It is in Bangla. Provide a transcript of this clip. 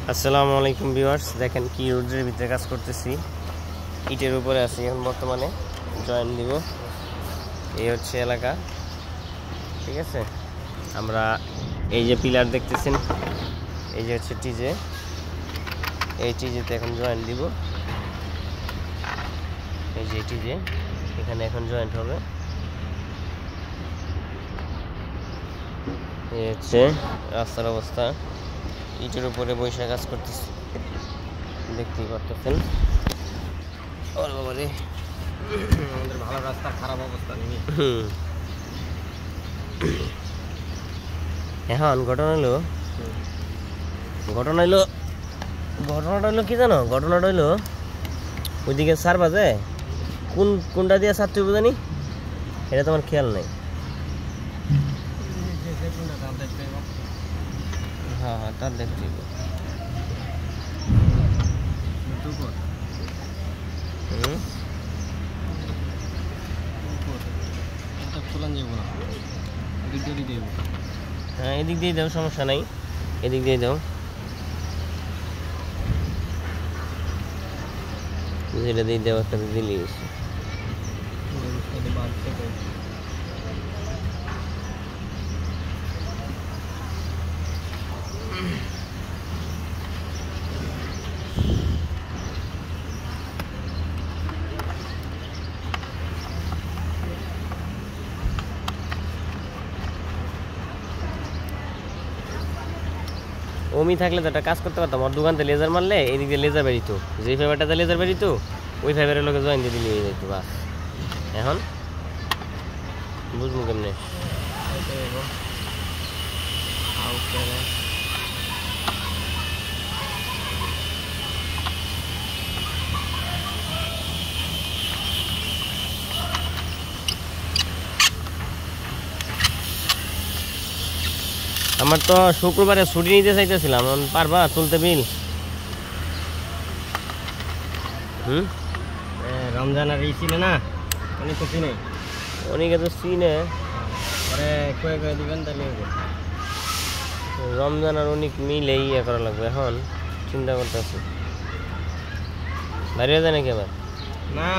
আসসালামু আলাইকুম ভিউয়ার্স, দেখেন কি রোদের ভিতরে কাজ করতেছি। ইটের উপরে আছি এখন বর্তমানে, জয়েন দিব। এই হচ্ছে এলাকা, ঠিক আছে। আমরা এই যে পিলার দেখতেছেন, এই যে হচ্ছে টিজে, এই টিজেতে এখন জয়েন দিব। এই যে টিজে, এখানে এখন জয়েন্ট হবে। এই হচ্ছে রাস্তার অবস্থা, ইটের উপরে বৈশাখ কাজ করতেছি, দেখতেই পারতেছেন। ওর বাবা রে, আমাদের ভালো রাস্তা, খারাপ অবস্থা নেই। এখন ঘটনাটা হলো কি জানো? ঘটনাটা হইলো ওইদিকে 4 বাজে, কোনটা দিয়ে 7 তুই জানি, এটা তোমার খেয়াল নাই। হ্যাঁ হ্যাঁ, তার দেখতে হ্যাঁ, এদিক দিয়ে দাও, সমস্যা নাই, এদিক দিয়ে দাও। যেটা দিয়ে দেওয়া একটা দিলি ওমি থাকলে তো একটা কাজ করতে পারতাম। ওর দোকানতে লেজার মারলে এদিক দিয়ে লেজার বেরিত, যেই ফাইবারটাতে লেজার বেরিত ওই ফাইবারের লোকে জয়েন দিয়ে দিলে হয়ে যেত। বাস এখন বুঝবো কেমনে। আমার তো শুক্রবারে ছুটি নিতে চাইতেছিলাম, পারবা তুলতে বিল? রমজান আর এই চিনে না, উনি তো চিনে, অনেকে তো চিনে, পরে কয়ে দিবেন তাহলে। রমজান আর অনেক মিলে ইয়ে করা লাগবে। এখন চিন্তা করতেছি বাইরে যায় নাকি আবার? না